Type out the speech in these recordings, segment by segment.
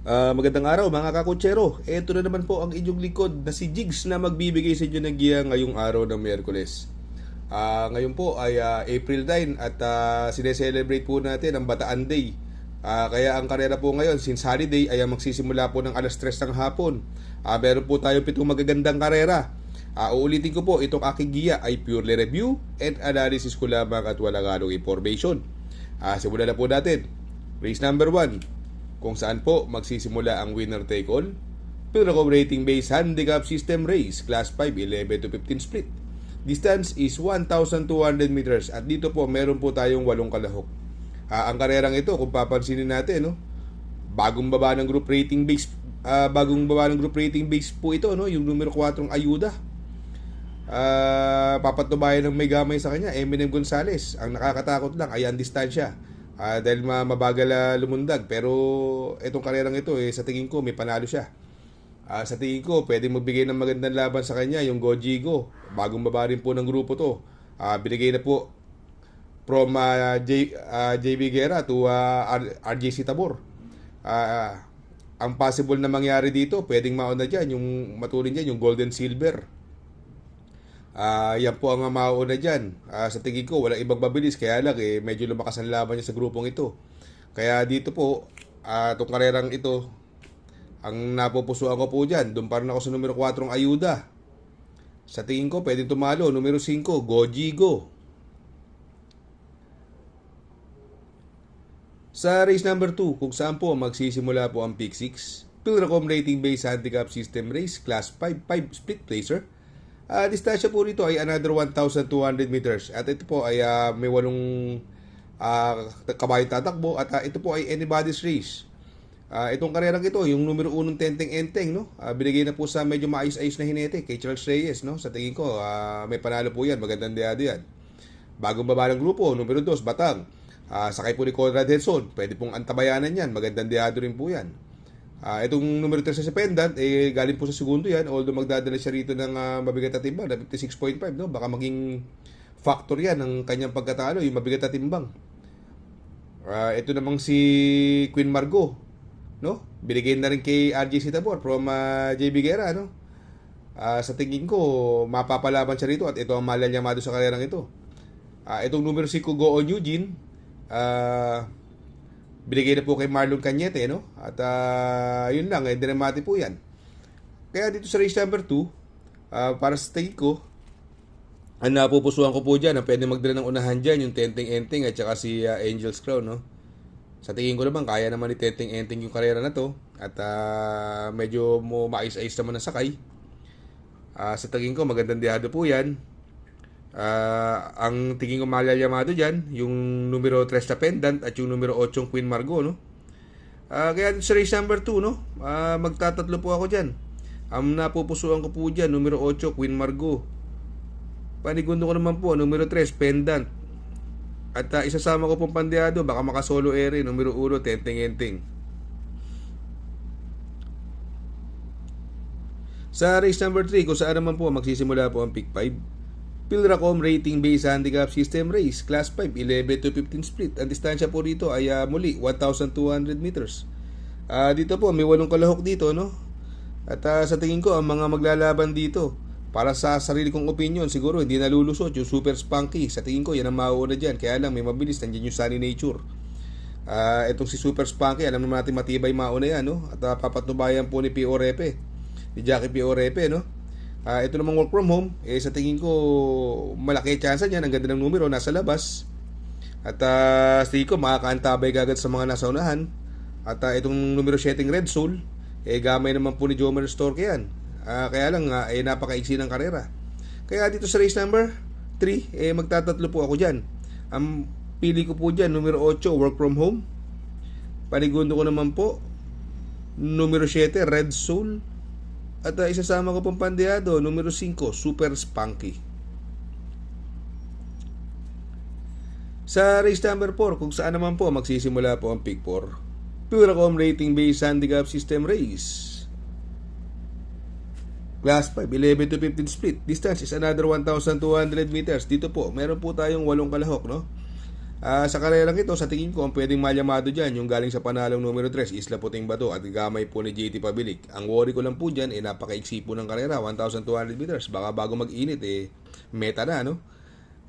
Magandang araw mga kakutsero. Ito na naman po ang inyong likod na si Jigs na magbibigay sa inyo ng giya ngayong araw ng Miyerkules. Ngayon po ay April 9 at sineselebrate po natin ang Bataan Day. Kaya ang karera po ngayon, since holiday, ay magsisimula po ng alas 3 ng hapon. Meron po tayo 7 magagandang karera. Uulitin ko po, itong aking giya ay purely review and analysis ko lamang at walang anong information. Simulan na po natin. Race number 1, kung saan po magsisimula ang winner take all. Pilracom rating based handicap system race, class 5, 11 to 15 split. Distance is 1,200 meters at dito po meron po tayong 8 kalahok. Ang karerang ito, kung papansinin natin, no, bagong baba ng group rating base, po ito, no, yung numero 4 ng Ayuda. Papatubayan ng may gamay sa kanya, Eminem Gonzalez. Ang nakakatakot lang ay ang distansya. Dahil mabagal lumundag, pero itong karerang ito sa tingin ko may panalo siya. Sa tingin ko pwedeng magbigay ng magandang laban sa kanya yung Gojigo. Bagong baba rin po ng grupo to. Binigay na po from JB Guerra to RJC Tabor. Ang possible na mangyari dito, pwedeng mauna dyan, yung matulin dyan, yung Golden Silver. Yan po ang mauuna dyan. Sa tingin ko, walang ibang mabilis. Kaya lang, medyo lumakas ang laban niya sa grupong ito. Kaya dito po, itong karerang ito, ang napupusuan ko po dyan, doon pa rin ako sa numero 4 ng Ayuda. Sa tingin ko, pwedeng tumalo. Numero 5, Gojigo. Sa race number 2, kung saan po magsisimula po ang Pick 6, Pilracom rating based handicap system race, class 5, 5 split placer. Distansya po rito ay another 1,200 meters. At ito po ay may 8 kabayong tatakbo. At ito po ay anybody's race. Itong karerang ito, yung numero 1 Tenteng Enteng, no? Binigay na po sa medyo maayos-ayos na hinete kay Charles Reyes, no? Sa tingin ko, may panalo po yan. Magandang deado yan. Bagong baba ng grupo, numero 2, Batang. Sakay po ni Conrad Henson. Pwede pong antabayanan yan. Magandang deado rin po yan. Itong numero 3 sa pendant, galing po sa segundo yan, although magdadala siya rito ng mabigat na timbang na 56.5, no? Baka maging factor yan ng kanyang pagkatalo, yung mabigat na timbang. Ito namang si Queen Margot, no? Binigay na rin kay RJC Tabor from JB Guerra, no? Sa tingin ko, mapapalaban siya rito at ito ang malal niya sa karerang ito. Itong numero 5, Go On Eugene, binigay na po kay Marlon Cañete, no? At yun lang, dinamati po yan. Kaya dito sa race number 2, para sa tingin ko, ang napupusuan ko po dyan, ang pwede magdala ng unahan dyan, yung Tenteng Enteng at saka si Angel's Crown, no? Sa tingin ko naman, kaya naman ni Tenteng Enteng yung karera na to. At medyo mo mais-ais naman na sakay. Sa tingin ko, magandang dihado po yan. Ang tingin ko malalyamado dyan, yung numero 3 na pendant at yung numero 8 Queen Margot, no? Kaya sa race number 2, no? Magtatatlo po ako dyan. Ang napupusuan ko po dyan, numero 8 Queen Margot. Panigundo ko naman po, numero 3 pendant. At isasama ko pong pandeado, baka makasolo ere, numero 1 Tenteng Enteng. Sa race number 3, kung saan naman po magsisimula po ang pick 5, Pilracom rating based handicap system race, class 5, 11 to 15 split. Ang distansya po rito ay muli 1,200 meters. Dito po may 8 kalahok dito, no? At sa tingin ko ang mga maglalaban dito, para sa sarili kong opinion, siguro hindi nalulusot yung Super Spunky. Sa tingin ko yan ang mauuna dyan. Kaya lang may mabilis, nandiyan yung Sunny Nature. Itong si Super Spunky, alam naman natin matibay mauna yan, no? At papatnubayan po ni P.O. Repe, ni Jackie P.O. Repe, no? Ito namang work from home, sa tingin ko malaki chance niya, ang ganda ng numero, nasa labas. At sa tingin ko makakaantabay kagad sa mga nasa unahan. At itong numero 7 Red Soul, gamay naman po ni Jomer Storke yan. Kaya lang napakaiksi ng karera. Kaya dito sa race number 3, magtatatlo po ako dyan. Ang pili ko po dyan, numero 8 work from home. Panigundo ko naman po numero 7 Red Soul. At isasama ko pong pandeado, numero 5, Super Spunky. Sa race number 4, kung saan naman po magsisimula po ang pick 4, Pilracom rating based handicap system race, class 5, 11 to 15 split. Distance is another 1,200 meters. Dito po, meron po tayong 8 kalahok, no? Sa karerang ito, sa tingin ko, ang pwedeng malyamado dyan, yung galing sa panalong numero 3, Isla Puting Bato at gamay po ni JT Pabilik. Ang worry ko lang po dyan, napakaiksi po ng karera, 1,200 meters. Baka bago mag-init, meta na, no?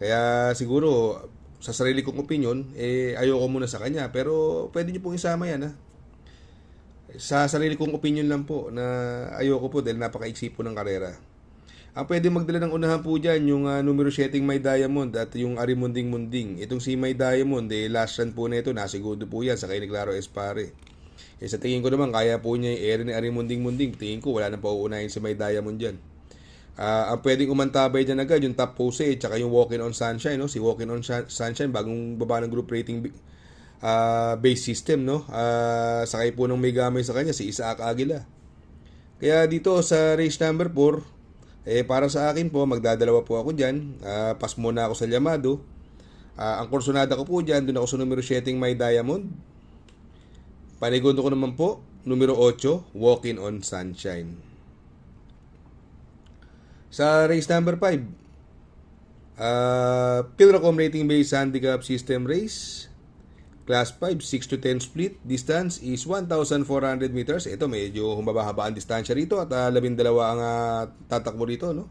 Kaya siguro, sa sarili kong opinion, ayoko muna sa kanya. Pero pwede nyo pong isama yan, ha? Sa sarili kong opinion lang po, na ayoko po dahil napakaiksi po ng karera. Ang pwede magdala ng unahan po dyan, yung numero 7 May Diamond at yung Arimunding Munding. Itong si May Diamond, last run po nito, nasigundo po yan sa kay ni Claro Espare. Sa tingin ko naman, kaya po niya i-air ni Arimunding Munding. Tingin ko, wala nang pauunahin si May Diamond dyan. Ang pwedeng umantabay dyan agad, yung Top Pose, tsaka yung Walking on Sunshine, no? Si Walking on Sunshine, bagong baba ng group rating base system, no? Sakay po nung may gamay sa kanya, si Isaac Aguila. Kaya dito sa race number 4, para sa akin po, magdadalawa po ako dyan. Pas muna ako sa Llamado. Ang kursonada ko po dyan, doon ako sa numero 7 May Diamond. Panigundo ko naman po, numero 8, Walking on Sunshine. Sa race number 5, Pilracom Rating Based Handicap System Race. Class 5, 6 to 10 split. Distance is 1,400 meters. Ito, medyo humaba-haba ang distansya rito at 12 ang tatakbo rito, no?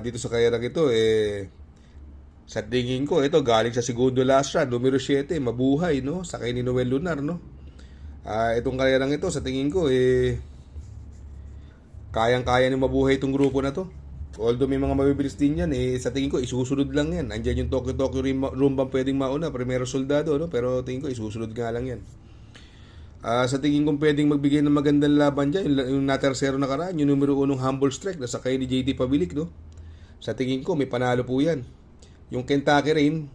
Dito sa karerang ito, sa tingin ko, ito galing sa segundo last run, numero 7, mabuhay, no? Sakay ni Noel Lunar, no? Itong karerang ito, sa tingin ko, kayang-kaya ni mabuhay itong grupo na to. Although may mga mabibilis din yan, sa tingin ko isusunod lang yan. Andiyan yung Tokyo Rumba pwedeng mauna, Primero Soldado, no? Pero tingin ko isusunod nga lang yan. Sa tingin ko pwedeng magbigay ng magandang laban dyan, yung na-tercero na karaan, yung numero 1 Humble Strike na sakay ni JT Pabilik, no? Sa tingin ko may panalo po yan. Yung Kentucky Rain,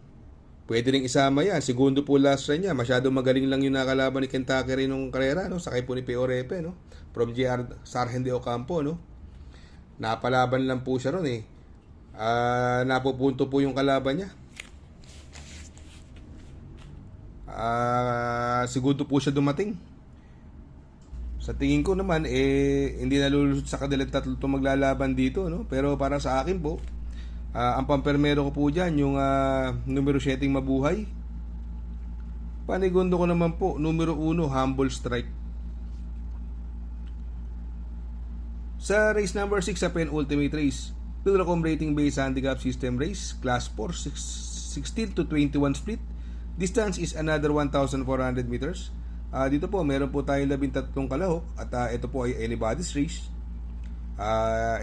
pwede rin isama yan. Segundo po last run niya, masyado magaling lang yung nakalaban ni Kentucky Rain nung karera, no? Sakay po ni P.O. Repe, no? From JR Sargent de Ocampo, no? Napalaban lang po siya ron, napupunto po yung kalaban niya. Segundo po siya dumating. Sa tingin ko naman, hindi nalulusot sa kanilang tatlo itong maglalaban dito, no? Pero para sa akin po, ang pampermero ko po dyan, yung numero 7 Mabuhay. Panigundo ko naman po, numero 1 Humble Strike. Sa race number 6 sa penultimate race, Pilracom Rating Based Handicap System Race, Class 4, 16 to 21 split. Distance is another 1,400 meters. Dito po, meron po tayong 13 kalahok at ito po ay anybody's race.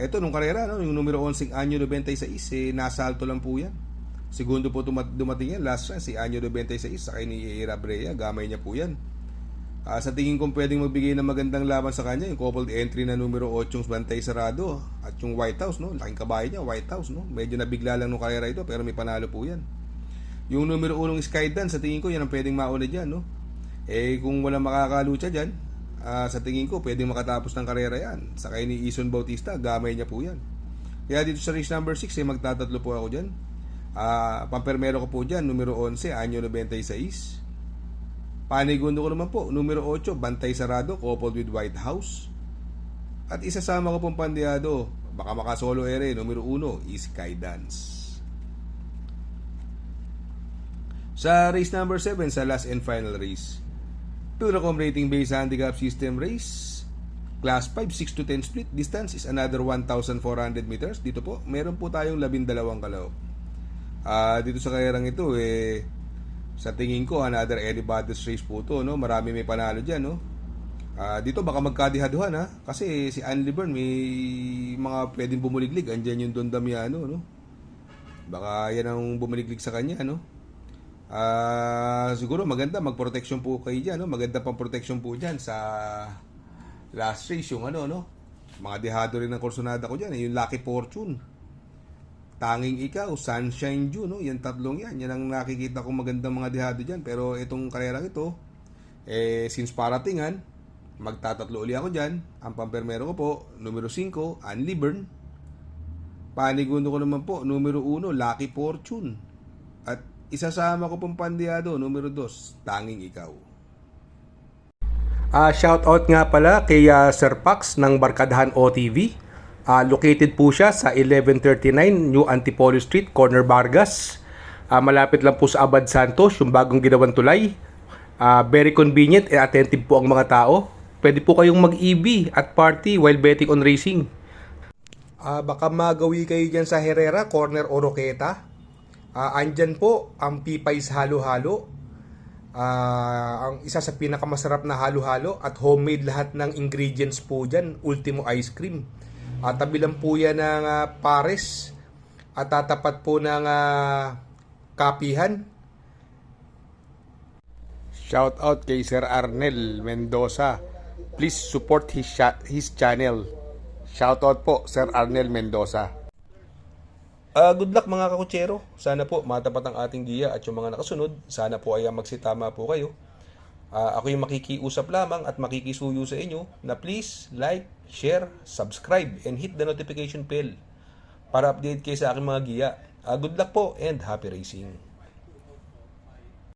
Ito nung karera, no, yung numero 11 Anyo 96, nasa alto lang po yan. Segundo po dumating yan, last run, si Anyo 96, sakay ni Ira Brea, gamay niya po yan. Sa tingin kong pwedeng magbigay ng magandang laban sa kanya, yung coupled entry na numero 8 Bantay Sarado at yung White House, no? Laking kabayo niya, White House, no? Medyo nabigla lang nung karera ito pero may panalo po yan. Yung numero 1 Skydance, sa tingin ko yan ang pwedeng mauna dyan, no? Kung walang makakalucha dyan, sa tingin ko pwedeng makatapos ng karera yan. Sakay ni Ison Bautista, gamay niya po yan. Kaya dito sa race number 6, magtatatlo po ako dyan. Pampermero ko po dyan, numero 11 Anyo 96. Panigundo ko naman po, numero 8, Bantay Sarado, coupled with White House. At isasama ko pong pandiado, baka makasolo numero 1, Skydance. Sa race number 7, sa last and final race, Pilracom Rating Based Handicap System Race, Class 5, 6 to 10 split. Distance is another 1,400 meters. Dito po, meron po tayong 12 kalahok. Dito sa karerang ito, sa tingin ko, another anybody's race po to, no? Marami may panalo dyan, no? Dito baka magkadihaduhan, ha? Kasi si Ann Liburn may mga pwedeng bumuliglig. Andyan yung Don Damiano, no? Baka yan ang bumuliglig sa kanya, no? Siguro maganda mag-protection po kayo dyan, no? Maganda pang protection po dyan sa last race, yung ano, no? Mga dihado rin ng kursonada ko dyan, yung Lucky Fortune, Tanging Ikaw, Sunshine Dew, no? Yan tatlong yan. Yan ang nakikita kong magandang mga dihado dyan. Pero itong karerang ito, since paratingan, magtatatlo uli ako dyan. Ang pampermero ko po, numero 5, Ann Liburn. Panigundo ko naman po, numero 1, Lucky Fortune. At isasama ko pong pandiyado, numero 2, Tanging Ikaw. Shoutout nga pala kay Sir Pax ng Barkadahan OTV. Located po siya sa 1139 New Antipolo Street, Corner Vargas. Malapit lang po sa Abad Santos, yung bagong ginawang tulay. Very convenient and attentive po ang mga tao. Pwede po kayong mag-EB at party while betting on racing. Baka magawi kayo dyan sa Herrera, Corner o Roqueta. Andyan po ang Pipay's Halo-Halo. Ang isa sa pinakamasarap na halo-halo at homemade lahat ng ingredients po dyan. Ultimo Ice Cream. Tabi lang po yan ng Pares at tatapat po ng Kapihan. Shout out kay Sir Arnel Mendoza. Please support his channel. Shout out po Sir Arnel Mendoza. Good luck mga kakutsero. Sana po matapat ang ating giya at yung mga nakasunod. Sana po ay magsitama po kayo. Ako yung makikiusap lamang at makikisuyo sa inyo na please like, share, subscribe, and hit the notification bell para update kayo sa aking mga giya. Good luck po and happy racing.